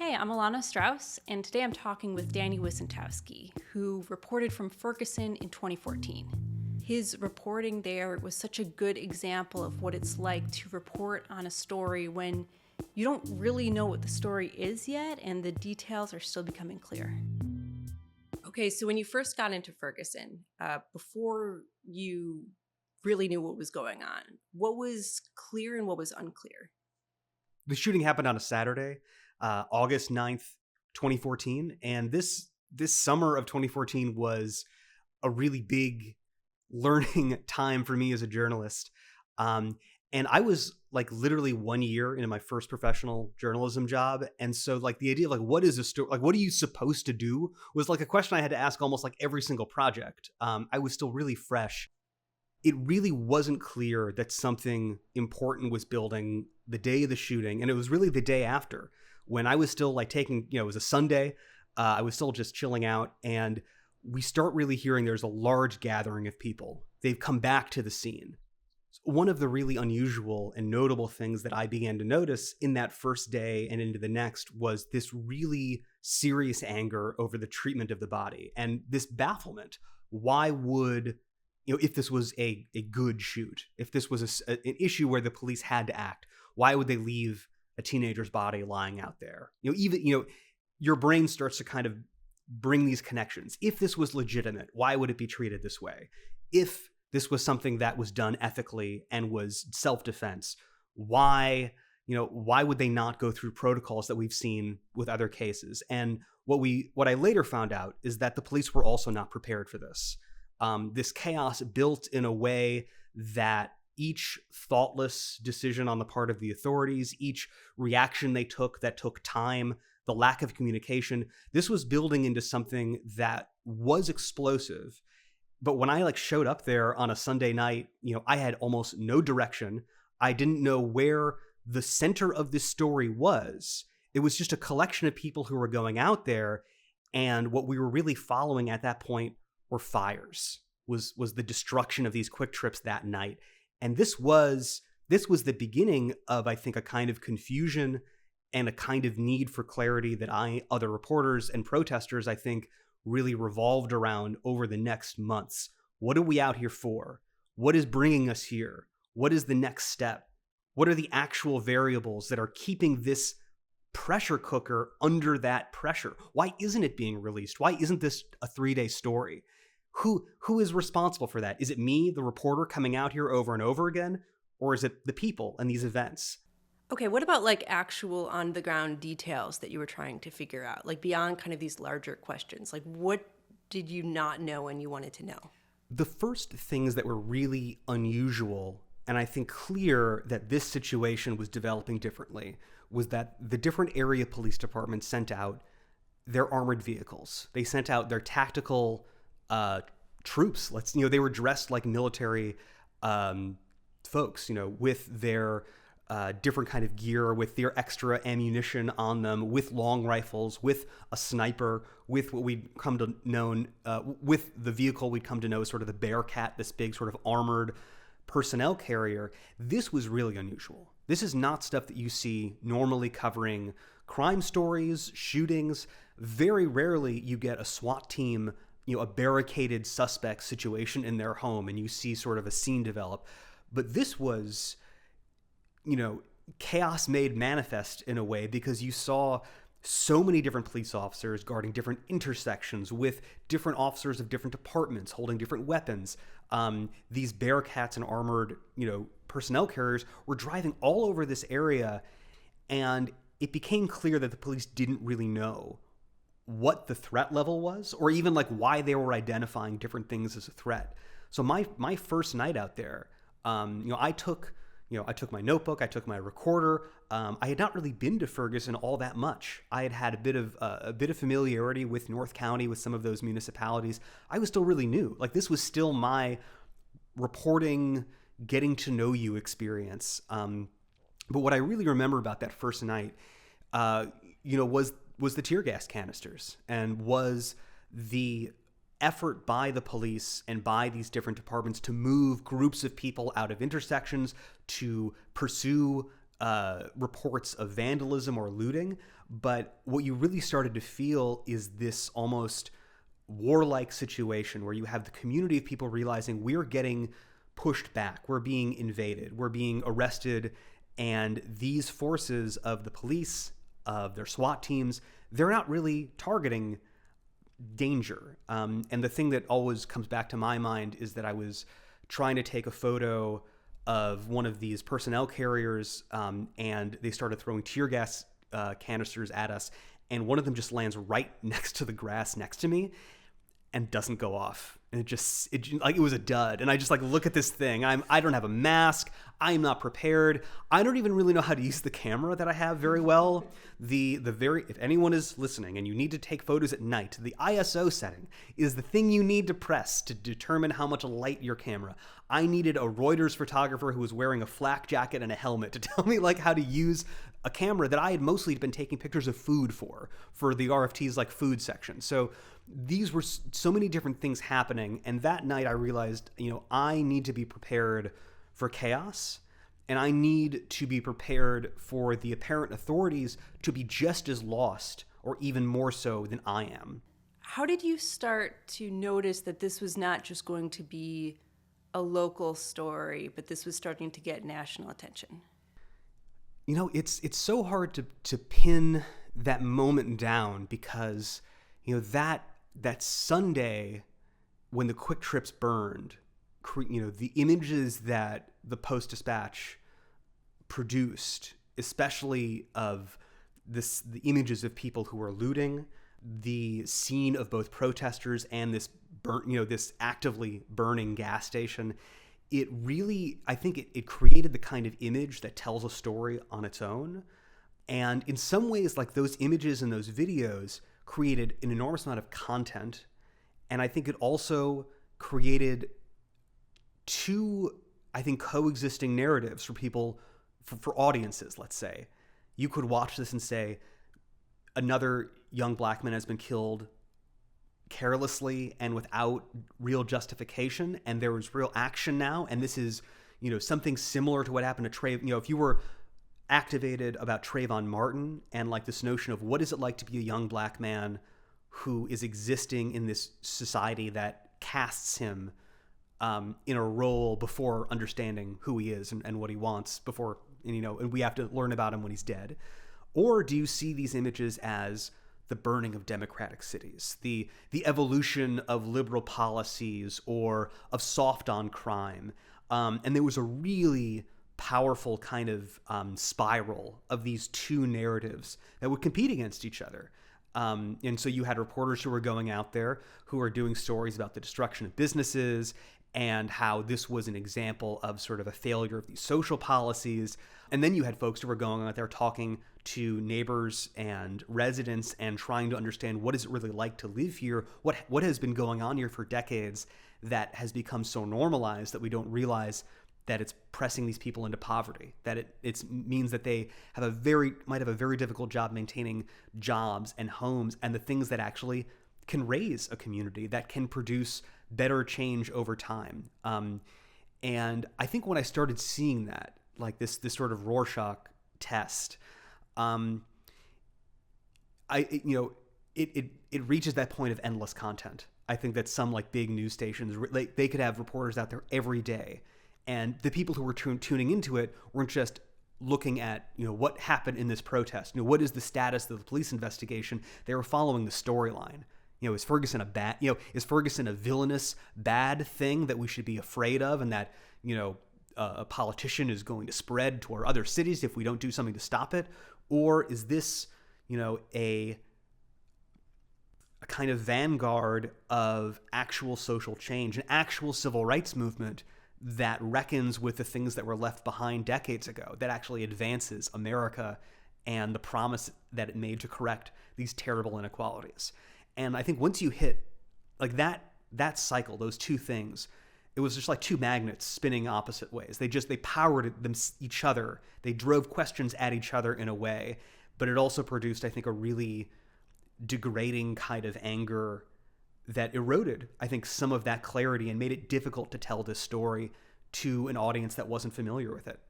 Hey, I'm Alana Strauss, and today I'm talking with Danny Wicentowski, who reported from Ferguson in 2014. His reporting there was such a good example of what it's like to report on a story when you don't really know what the story is yet and the details are still becoming clear. Okay, so when you first got into Ferguson, before you really knew what was going on, what was clear and what was unclear? The shooting happened on a Saturday, August 9th, 2014. And this summer of 2014 was a really big learning time for me as a journalist. Um, and I was like literally 1 year into my first professional journalism job. And so like the idea of like, what is a story? Like, what are you supposed to do was like a question I had to ask almost like every single project. I was still really fresh. It really wasn't clear that something important was building the day of the shooting. And it was really the day after when I was still like taking, it was a Sunday. I was still just chilling out. And we start really hearing there's a large gathering of people. They've come back to the scene. One of the really unusual and notable things that I began to notice in that first day and into the next was this really serious anger over the treatment of the body and this bafflement. Why would if this was a good shoot, if this was an issue where the police had to act, why would they leave a teenager's body lying out there? Your brain starts to kind of bring these connections. If this was legitimate, why would it be treated this way? If this was something that was done ethically and was self-defense, why would they not go through protocols that we've seen with other cases? And what I later found out is that the police were also not prepared for this. This chaos built in a way that each thoughtless decision on the part of the authorities, each reaction they took that took time, the lack of communication, this was building into something that was explosive. But when I showed up there on a Sunday night, I had almost no direction. I didn't know where the center of this story was. It was just a collection of people who were going out there. And what we were really following at that point were fires, was the destruction of these quick trips that night. And this was the beginning of, I think, a kind of confusion and a kind of need for clarity that other reporters and protesters, I think, really revolved around over the next months. What are we out here for? What is bringing us here? What is the next step? What are the actual variables that are keeping this pressure cooker under that pressure? Why isn't it being released? Why isn't this a 3-day story? Who is responsible for that? Is it me, the reporter, coming out here over and over again? Or is it the people and these events? Okay, what about actual on the ground details that you were trying to figure out? Beyond kind of these larger questions. What did you not know and you wanted to know? The first things that were really unusual, and I think clear that this situation was developing differently, was that the different area police departments sent out their armored vehicles. They sent out their tactical troops. They were dressed like military folks, with their different kind of gear, with their extra ammunition on them, with long rifles, with a sniper, with what we'd come to know, with the vehicle we'd come to know as sort of the Bearcat, this big sort of armored personnel carrier. This was really unusual. This is not stuff that you see normally covering crime stories, shootings. Very rarely you get a SWAT team, a barricaded suspect situation in their home and you see sort of a scene develop. But this was, chaos made manifest in a way because you saw so many different police officers guarding different intersections with different officers of different departments holding different weapons. These Bearcats and armored, personnel carriers were driving all over this area, and it became clear that the police didn't really know what the threat level was, or even why they were identifying different things as a threat. So my first night out there, I took my notebook, I took my recorder. I had not really been to Ferguson all that much. I had had a bit of familiarity with North County, with some of those municipalities. I was still really new. This was still my reporting, getting to know you experience. But what I really remember about that first night, was the tear gas canisters, and was the effort by the police and by these different departments to move groups of people out of intersections, to pursue reports of vandalism or looting, but what you really started to feel is this almost warlike situation where you have the community of people realizing we're getting pushed back, we're being invaded, we're being arrested, and these forces of the police, of their SWAT teams, they're not really targeting danger. And the thing that always comes back to my mind is that I was trying to take a photo of one of these personnel carriers, and they started throwing tear gas canisters at us, and one of them just lands right next to the grass next to me and doesn't go off. And it was a dud. And I just like look at this thing. I don't have a mask. I am not prepared. I don't even really know how to use the camera that I have very well. If anyone is listening and you need to take photos at night, the ISO setting is the thing you need to press to determine how much light your camera. I needed a Reuters photographer who was wearing a flak jacket and a helmet to tell me like how to use a camera that I had mostly been taking pictures of food for the RFT's like food section. So these were so many different things happening. And that night I realized, I need to be prepared for chaos, and I need to be prepared for the apparent authorities to be just as lost or even more so than I am. How did you start to notice that this was not just going to be a local story, but this was starting to get national attention? It's so hard to pin that moment down because, that Sunday when the Quick Trips burned, the images that the Post-Dispatch produced, especially of the images of people who were looting, the scene of both protesters and this this actively burning gas station, it really, I think it created the kind of image that tells a story on its own. And in some ways, like those images and those videos created an enormous amount of content. And I think it also created two, I think, coexisting narratives for people, for audiences, let's say. You could watch this and say, another young black man has been killed carelessly and without real justification, and there was real action now, and this is, something similar to what happened to Trayvon. If you were activated about Trayvon Martin and like this notion of what is it like to be a young black man who is existing in this society that casts him in a role before understanding who he is and what he wants before, and we have to learn about him when he's dead. Or do you see these images as the burning of democratic cities, the evolution of liberal policies or of soft on crime? And there was a really powerful kind of spiral of these two narratives that would compete against each other. And so you had reporters who were going out there who were doing stories about the destruction of businesses and how this was an example of sort of a failure of these social policies. And then you had folks who were going out there talking to neighbors and residents and trying to understand what is it really like to live here, what has been going on here for decades that has become so normalized that we don't realize that it's pressing these people into poverty, that it means that they might have a very difficult job maintaining jobs and homes and the things that actually can raise a community, that can produce better change over time. And I think when I started seeing that, like this sort of Rorschach test, it reaches that point of endless content. I think that some like big news stations, they could have reporters out there every day. And the people who were tuning into it weren't just looking at, what happened in this protest. What is the status of the police investigation? They were following the storyline. Is Ferguson a villainous, bad thing that we should be afraid of, and that, a politician is going to spread to our other cities if we don't do something to stop it? Or is this, a kind of vanguard of actual social change, an actual civil rights movement that reckons with the things that were left behind decades ago, that actually advances America and the promise that it made to correct these terrible inequalities? And I think once you hit like that cycle, those two things, it was just like two magnets spinning opposite ways. They powered each other. They drove questions at each other in a way, but it also produced, I think, a really degrading kind of anger that eroded, I think, some of that clarity and made it difficult to tell this story to an audience that wasn't familiar with it.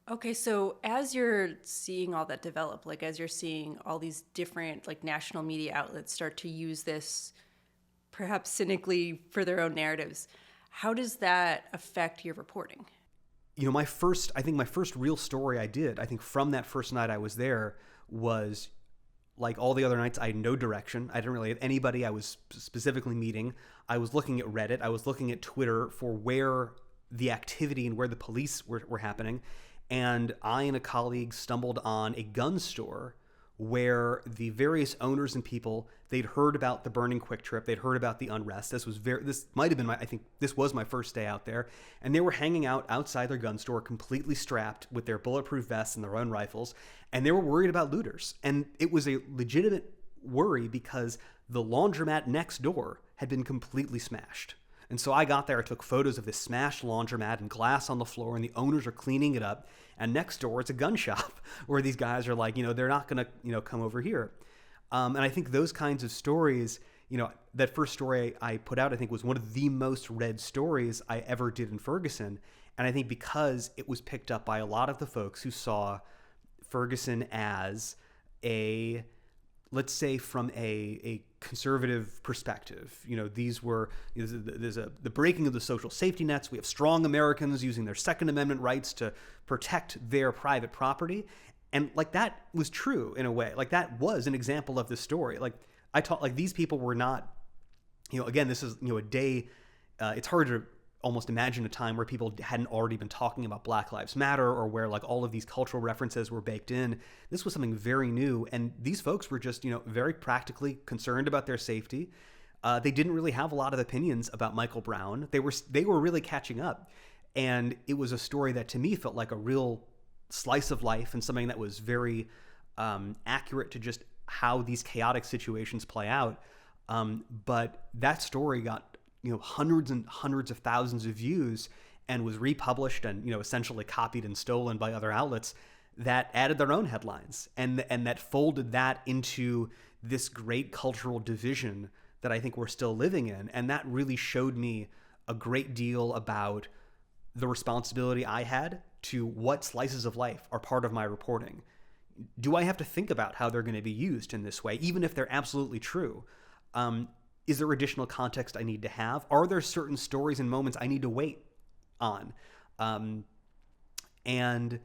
Okay, so as you're seeing all that develop, like as you're seeing all these different like national media outlets start to use this perhaps cynically for their own narratives, how does that affect your reporting? I think my first real story I think from that first night I was there was like all the other nights, I had no direction. I didn't really have anybody I was specifically meeting. I was looking at Reddit. I was looking at Twitter for where the activity and where the police were happening. And I and a colleague stumbled on a gun store where the various owners and people, they'd heard about the burning Quick Trip, they'd heard about the unrest. This might have been I think this was my first day out there, and they were hanging out outside their gun store, completely strapped with their bulletproof vests and their own rifles, and they were worried about looters. And it was a legitimate worry because the laundromat next door had been completely smashed. And so I got there, I took photos of this smashed laundromat and glass on the floor, and the owners are cleaning it up. And next door, it's a gun shop where these guys are like, they're not going to, come over here. And I think those kinds of stories, that first story I put out, I think was one of the most read stories I ever did in Ferguson. And I think because it was picked up by a lot of the folks who saw Ferguson as let's say from a conservative perspective, these were, there's the breaking of the social safety nets. We have strong Americans using their Second Amendment rights to protect their private property. And like that was true in a way. Like that was an example of the story. Like I taught, like these people were not, again, this is, a day, it's hard to almost imagine a time where people hadn't already been talking about Black Lives Matter or where like all of these cultural references were baked in. This was something very new. And these folks were just, very practically concerned about their safety. They didn't really have a lot of opinions about Michael Brown. They were really catching up. And it was a story that to me felt like a real slice of life and something that was very accurate to just how these chaotic situations play out. But that story got hundreds and hundreds of thousands of views and was republished and essentially copied and stolen by other outlets that added their own headlines and that folded that into this great cultural division that I think we're still living in. And that really showed me a great deal about the responsibility I had to what slices of life are part of my reporting. Do I have to think about how they're going to be used in this way, even if they're absolutely true? Is there additional context I need to have? Are there certain stories and moments I need to wait on? And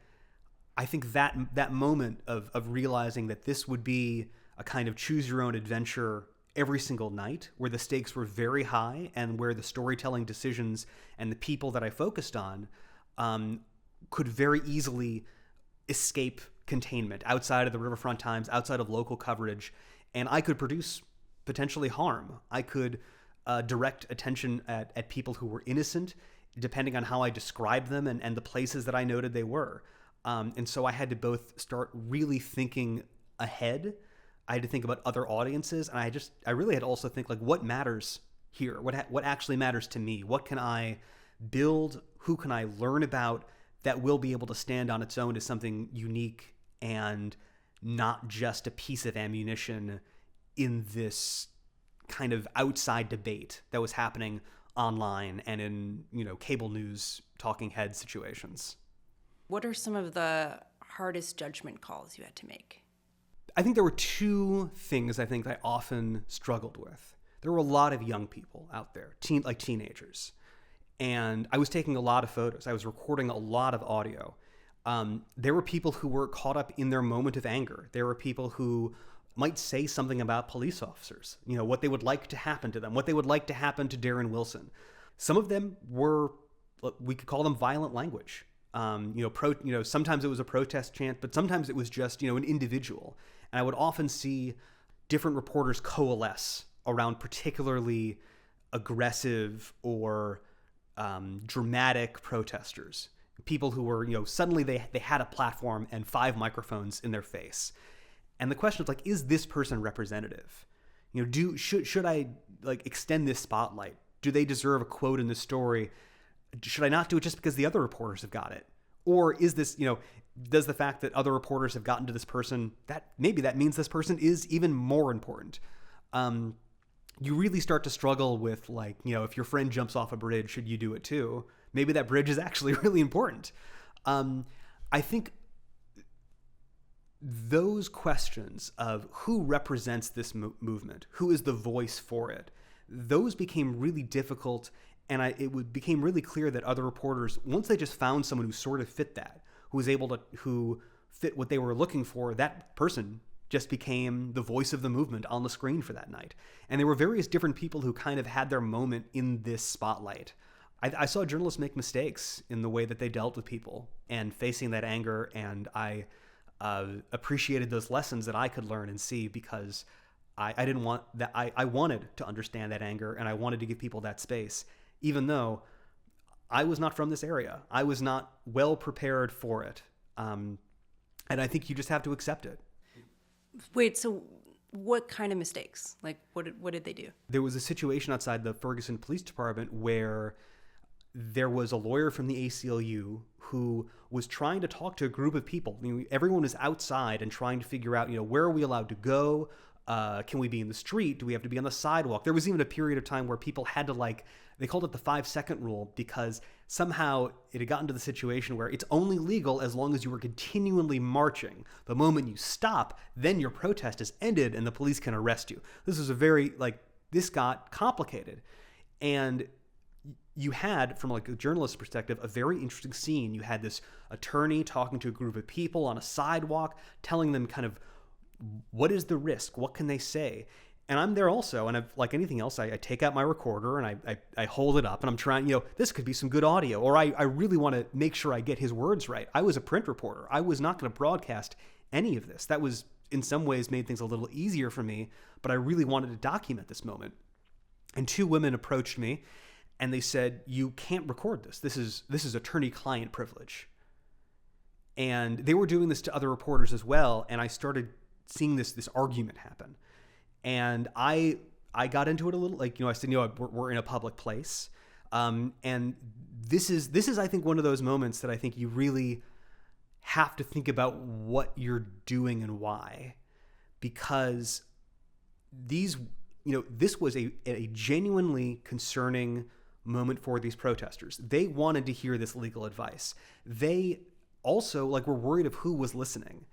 I think that moment of realizing that this would be a kind of choose your own adventure every single night, where the stakes were very high and where the storytelling decisions and the people that I focused on could very easily escape containment outside of the Riverfront Times, outside of local coverage, and I could produce potentially harm. I could direct attention at people who were innocent, depending on how I described them and the places that I noted they were. And so I had to both start really thinking ahead. I had to think about other audiences, and I really had to also think like, what matters here? What actually matters to me? What can I build? Who can I learn about that will be able to stand on its own as something unique and not just a piece of ammunition in this kind of outside debate that was happening online and in, cable news talking head situations. What are some of the hardest judgment calls you had to make? I think there were two things I think I often struggled with. There were a lot of young people out there, teenagers. And I was taking a lot of photos. I was recording a lot of audio. There were people who were caught up in their moment of anger. There were people who might say something about police officers, what they would like to happen to them, what they would like to happen to Darren Wilson. Some of them were, we could call them violent language. Sometimes it was a protest chant, but sometimes it was just, an individual. And I would often see different reporters coalesce around particularly aggressive or dramatic protesters, people who were, suddenly they had a platform and 5 microphones in their face. And the question is like, is this person representative? Should I extend this spotlight? Do they deserve a quote in this story? Should I not do it just because the other reporters have got it? Or is this, does the fact that other reporters have gotten to this person, that means this person is even more important? You really start to struggle with if your friend jumps off a bridge, should you do it too? Maybe that bridge is actually really important. I think those questions of who represents this movement, who is the voice for it, those became really difficult. And became really clear that other reporters, once they just found someone who sort of fit that, who fit what they were looking for, that person just became the voice of the movement on the screen for that night. And there were various different people who kind of had their moment in this spotlight. I saw journalists make mistakes in the way that they dealt with people and facing that anger, and I appreciated those lessons that I could learn and see, because I didn't want that. I wanted to understand that anger, and I wanted to give people that space, even though I was not from this area. I was not well prepared for it. And I think you just have to accept it. Wait, so what kind of mistakes? Like, what did they do? There was a situation outside the Ferguson Police Department where there was a lawyer from the ACLU who was trying to talk to a group of people. Everyone was outside and trying to figure out, where are we allowed to go? Can we be in the street? Do we have to be on the sidewalk? There was even a period of time where people had to, they called it the 5-second rule, because somehow it had gotten to the situation where it's only legal as long as you were continually marching. The moment you stop, then your protest is ended and the police can arrest you. This was this got complicated. And you had, from a journalist's perspective, a very interesting scene. You had this attorney talking to a group of people on a sidewalk, telling them kind of, what is the risk? What can they say? And I'm there also, and like anything else, I take out my recorder and I hold it up, and I'm trying, this could be some good audio, or I really want to make sure I get his words right. I was a print reporter. I was not going to broadcast any of this. That was, in some ways, made things a little easier for me, but I really wanted to document this moment. And 2 women approached me, and they said, you can't record this. This is attorney-client privilege. And they were doing this to other reporters as well, and I started seeing this argument happen. And I got into it a little, I said, we're in a public place. And this is, I think, one of those moments that I think you really have to think about what you're doing and why, because this was a genuinely concerning moment for these protesters. They wanted to hear this legal advice. They also were worried of who was listening.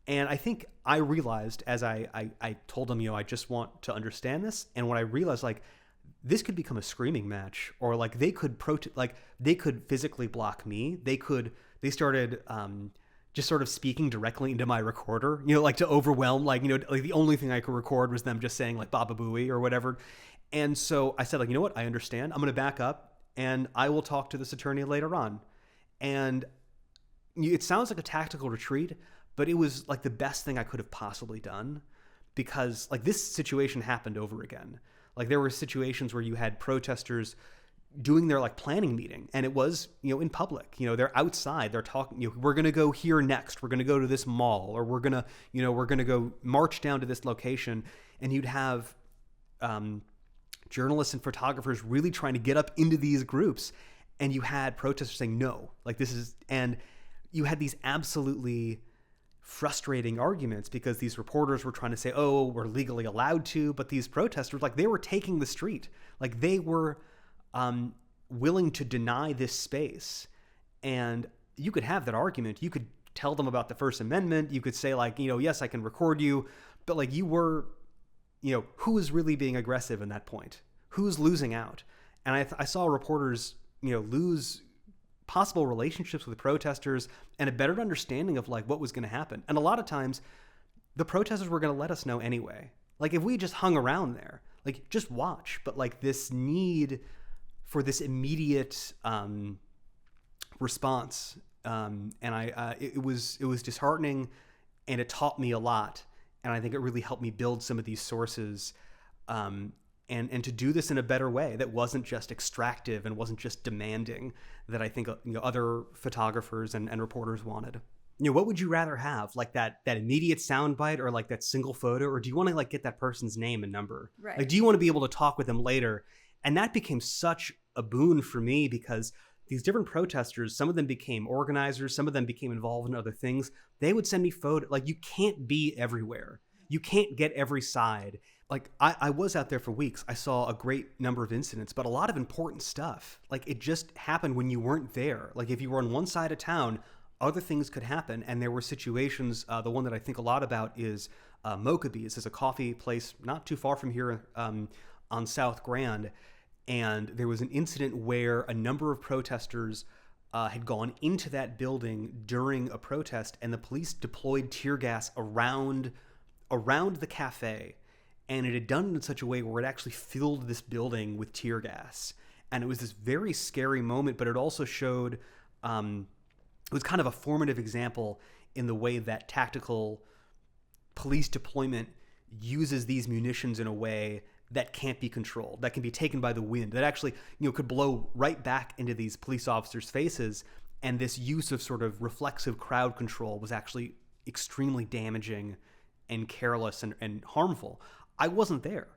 And I think I realized, as I told them, I just want to understand this. And when I realized, this could become a screaming match, or they could they could physically block me. They started just sort of speaking directly into my recorder, to overwhelm, the only thing I could record was them just saying Baba Booey or whatever. And so I said, you know what? I understand. I'm going to back up and I will talk to this attorney later on. And it sounds like a tactical retreat, but it was the best thing I could have possibly done, because this situation happened over again. There were situations where you had protesters doing their planning meeting, and it was, in public, they're outside, they're talking, we're going to go here next. We're going to go to this mall, or we're going to go march down to this location. And you'd have, journalists and photographers really trying to get up into these groups. And you had protesters saying, no, and you had these absolutely frustrating arguments, because these reporters were trying to say, oh, we're legally allowed to, but these protesters, they were taking the street. They were willing to deny this space. And you could have that argument. You could tell them about the First Amendment. You could say yes, I can record you, but you were, who is really being aggressive in that point? Who's losing out? And I saw reporters, lose possible relationships with protesters and a better understanding of what was going to happen. And a lot of times the protesters were going to let us know anyway. If we just hung around there, just watch, but this need for this immediate response. And it was disheartening, and it taught me a lot. And I think it really helped me build some of these sources, and to do this in a better way that wasn't just extractive and wasn't just demanding, that I think other photographers and reporters wanted. What would you rather have, that immediate soundbite, or that single photo, or do you want to get that person's name and number? Right. Do you want to be able to talk with them later? And that became such a boon for me, because these different protesters, some of them became organizers, some of them became involved in other things. They would send me photos. You can't be everywhere. You can't get every side. I was out there for weeks. I saw a great number of incidents, but a lot of important stuff. It just happened when you weren't there. If you were on one side of town, other things could happen. And there were situations, the one that I think a lot about is Mokabee's. It's a coffee place not too far from here on South Grand. And there was an incident where a number of protesters had gone into that building during a protest, and the police deployed tear gas around the cafe. And it had done it in such a way where it actually filled this building with tear gas. And it was this very scary moment, but it also showed, it was kind of a formative example in the way that tactical police deployment uses these munitions in a way that can't be controlled, that can be taken by the wind, that actually, could blow right back into these police officers' faces. And this use of sort of reflexive crowd control was actually extremely damaging and careless and harmful. I wasn't there.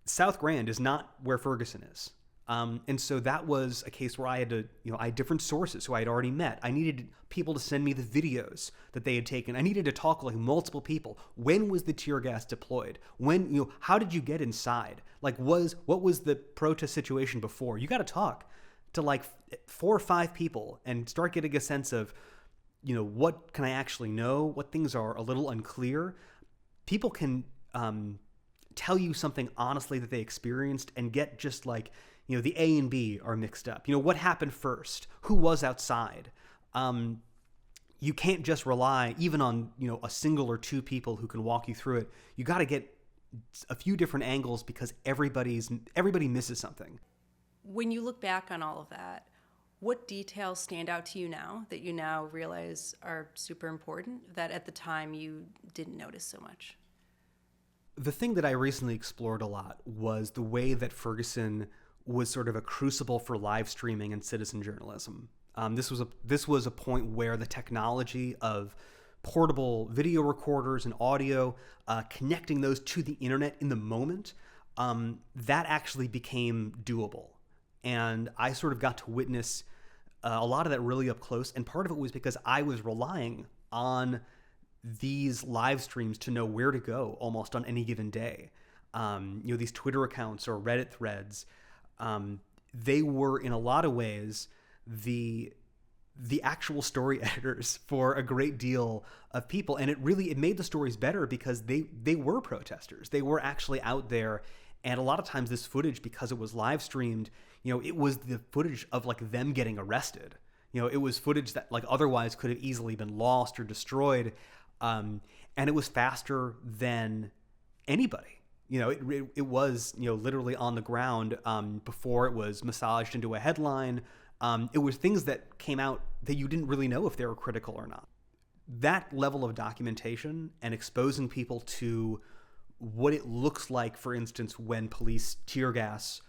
South Grand is not where Ferguson is. And so that was a case where I had to, I had different sources who I had already met. I needed people to send me the videos that they had taken. I needed to talk to multiple people. When was the tear gas deployed? When, how did you get inside? What was the protest situation before? You got to talk to 4 or 5 people and start getting a sense of, what can I actually know? What things are a little unclear? People can tell you something honestly that they experienced and get just the A and B are mixed up. What happened first? Who was outside? You can't just rely even on, a single or 2 people who can walk you through it. You got to get a few different angles because everybody misses something. When you look back on all of that, what details stand out to you now that you now realize are super important that at the time you didn't notice so much? The thing that I recently explored a lot was the way that Ferguson was sort of a crucible for live streaming and citizen journalism. This was a point where the technology of portable video recorders and audio, connecting those to the internet in the moment, that actually became doable. And I sort of got to witness a lot of that really up close. And part of it was because I was relying on these live streams to know where to go almost on any given day. These Twitter accounts or Reddit threads, they were in a lot of ways the actual story editors for a great deal of people. And it made the stories better because they were protesters. They were actually out there. And a lot of times this footage, because it was live streamed, it was the footage of them getting arrested. It was footage that otherwise could have easily been lost or destroyed. And it was faster than anybody. It was, literally on the ground before it was massaged into a headline. It was things that came out that you didn't really know if they were critical or not. That level of documentation and exposing people to what it looks like, for instance, when police tear gas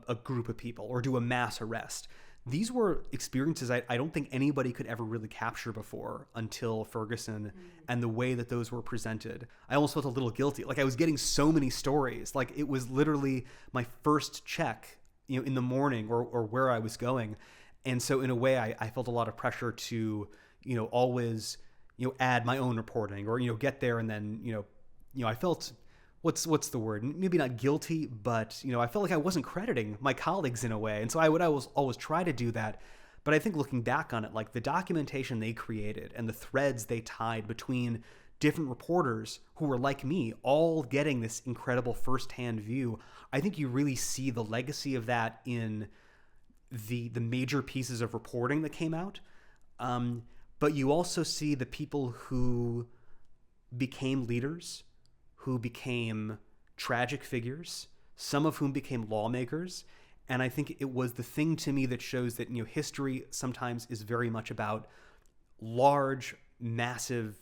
a group of people or do a mass arrest. These were experiences I don't think anybody could ever really capture before until Ferguson and the way that those were presented. I almost felt a little guilty. I was getting so many stories. It was literally my first check, in the morning or where I was going. And so in a way, I felt a lot of pressure to, always, add my own reporting or, get there and then, I felt... What's the word? Maybe not guilty, but I felt like I wasn't crediting my colleagues in a way, and so I would always try to do that. But I think looking back on it, the documentation they created and the threads they tied between different reporters who were like me, all getting this incredible firsthand view, I think you really see the legacy of that in the major pieces of reporting that came out. But you also see the people who became leaders, who became tragic figures, some of whom became lawmakers. And I think it was the thing to me that shows that, history sometimes is very much about large, massive,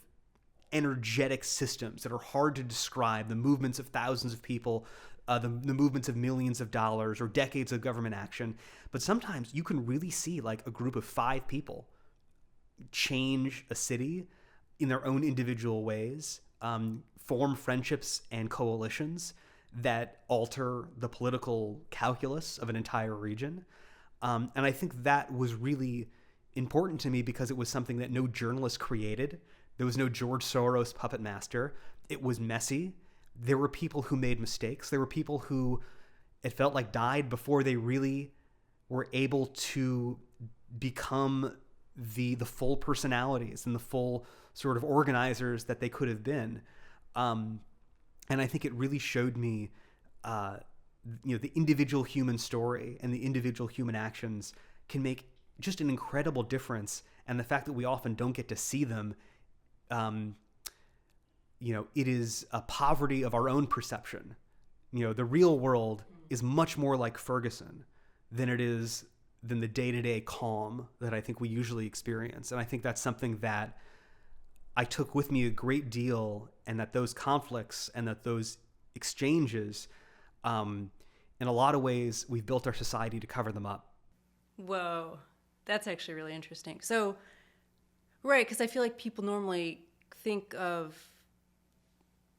energetic systems that are hard to describe, the movements of thousands of people, the movements of millions of dollars or decades of government action. But sometimes you can really see a group of 5 people change a city in their own individual ways, form friendships and coalitions that alter the political calculus of an entire region. And I think that was really important to me because it was something that no journalist created. There was no George Soros puppet master. It was messy. There were people who made mistakes. There were people who it felt like died before they really were able to become the full personalities and the full sort of organizers that they could have been. And I think it really showed me, the individual human story and the individual human actions can make just an incredible difference. And the fact that we often don't get to see them, it is a poverty of our own perception. The real world is much more like Ferguson than the day-to-day calm that I think we usually experience. And I think that's something that I took with me a great deal, and that those conflicts and that those exchanges, in a lot of ways, we've built our society to cover them up. Whoa, that's actually really interesting. So, right, because I feel like people normally think of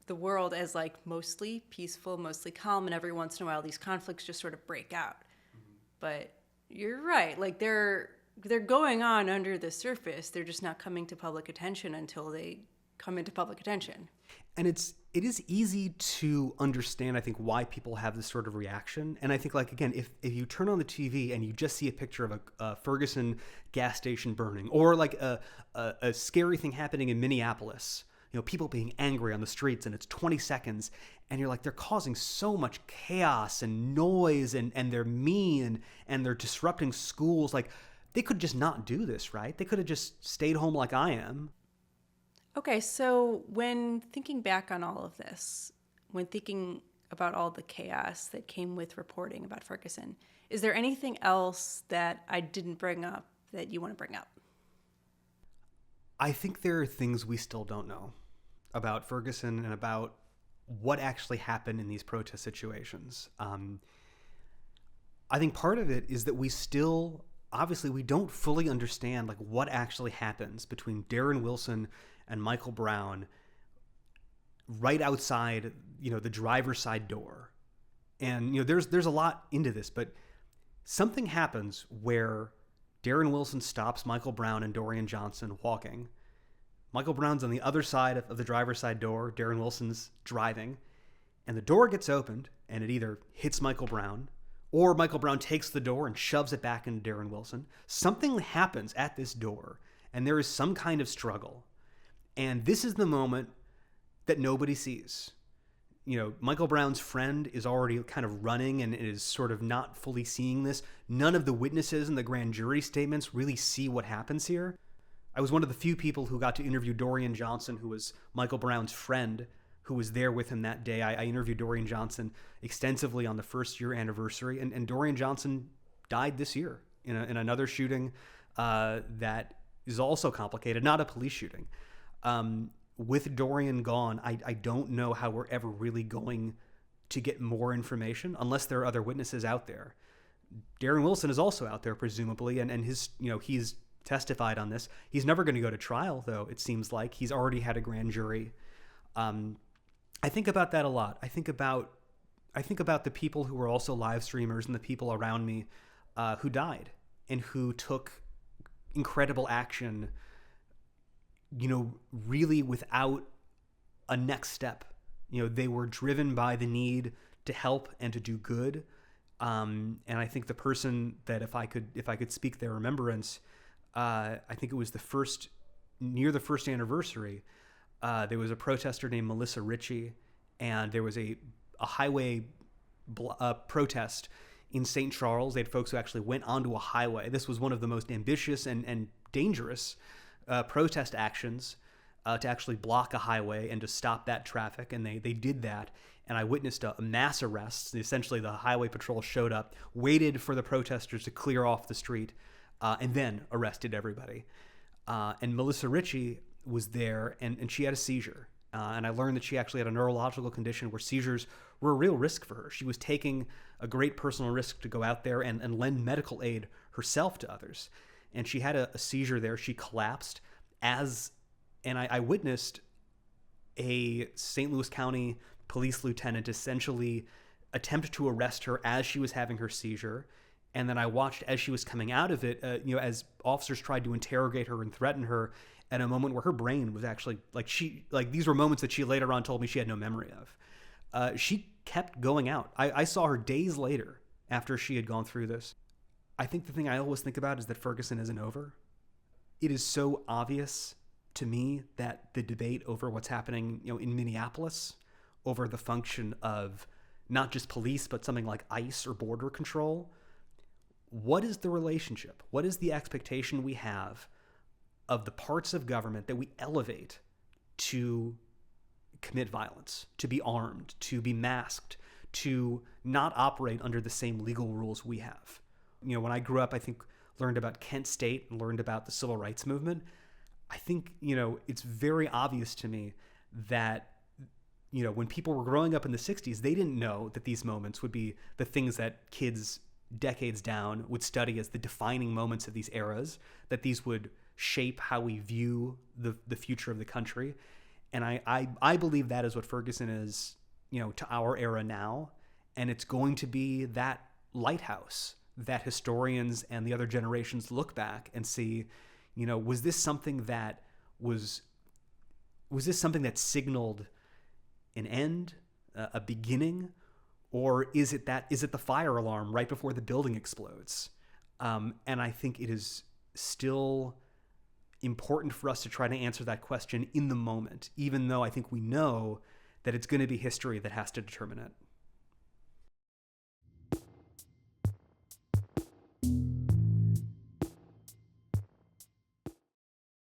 the world as like mostly peaceful, mostly calm, and every once in a while these conflicts just sort of break out. Mm-hmm. But you're right, like they're going on under the surface. They're just not coming to public attention until they come into public attention. And it is easy to understand, I think, why people have this sort of reaction. And I think, like, again, if you turn on the TV and you just see a picture of a Ferguson gas station burning, or like a scary thing happening in Minneapolis, people being angry on the streets, and it's 20 seconds, and you're like, they're causing so much chaos and noise, and they're mean, and they're disrupting schools. Like, they could just not do this, right? They could have just stayed home like I am. Okay, so when thinking back on all of this, when thinking about all the chaos that came with reporting about Ferguson, is there anything else that I didn't bring up that you want to bring up? I think there are things we still don't know about Ferguson and about what actually happened in these protest situations. I think part of it is that we still, obviously, we don't fully understand like what actually happens between Darren Wilson and Michael Brown right outside, the driver's side door. And, there's a lot into this, but something happens where Darren Wilson stops Michael Brown and Dorian Johnson walking. Michael Brown's on the other side of the driver's side door. Darren Wilson's driving, and the door gets opened, and it either hits Michael Brown, or Michael Brown takes the door and shoves it back into Darren Wilson. Something happens at this door, and there is some kind of struggle. And this is the moment that nobody sees. Michael Brown's friend is already kind of running and is sort of not fully seeing this. None of the witnesses in the grand jury statements really see what happens here. I was one of the few people who got to interview Dorian Johnson, who was Michael Brown's friend, who was there with him that day. I interviewed Dorian Johnson extensively on the first-year anniversary, and Dorian Johnson died this year in another shooting that is also complicated, not a police shooting. With Dorian gone, I don't know how we're ever really going to get more information unless there are other witnesses out there. Darren Wilson is also out there, presumably, and his, he's testified on this. He's never going to go to trial, though, it seems like. He's already had a grand jury. I think about that a lot. I think about the people who were also live streamers and the people around me who died and who took incredible action, really without a next step. They were driven by the need to help and to do good. And I think the person that if I could speak their remembrance, I think it was near the first anniversary, there was a protester named Melissa Ritchie, and there was a highway protest in St. Charles. They had folks who actually went onto a highway. This was one of the most ambitious and dangerous protest actions to actually block a highway and to stop that traffic, and they did that. And I witnessed a mass arrest. Essentially, the highway patrol showed up, waited for the protesters to clear off the street, and then arrested everybody. And Melissa Ritchie was there, and she had a seizure. And I learned that she actually had a neurological condition where seizures were a real risk for her. She was taking a great personal risk to go out there and lend medical aid herself to others. And she had a seizure there. She collapsed and I witnessed a St. Louis County police lieutenant essentially attempt to arrest her as she was having her seizure. And then I watched as she was coming out of it, as officers tried to interrogate her and threaten her at a moment where her brain was actually these were moments that she later on told me she had no memory of. She kept going out. I saw her days later after she had gone through this. I think the thing I always think about is that Ferguson isn't over. it is so obvious to me that the debate over what's happening, in Minneapolis, over the function of not just police, but something like ICE or border control, what is the relationship? What is the expectation we have of the parts of government that we elevate to commit violence, to be armed, to be masked, to not operate under the same legal rules we have? When I grew up, I think learned about Kent State and learned about the civil rights movement. I think, it's very obvious to me that, when people were growing up in the 60s, they didn't know that these moments would be the things that kids decades down would study as the defining moments of these eras, that these would shape how we view the future of the country. And I believe that is what Ferguson is, to our era now. And it's going to be that lighthouse that historians and the other generations look back and see, was this something that signaled an end, a beginning, or is it the fire alarm right before the building explodes? And I think it is still important for us to try to answer that question in the moment, even though I think we know that it's going to be history that has to determine it.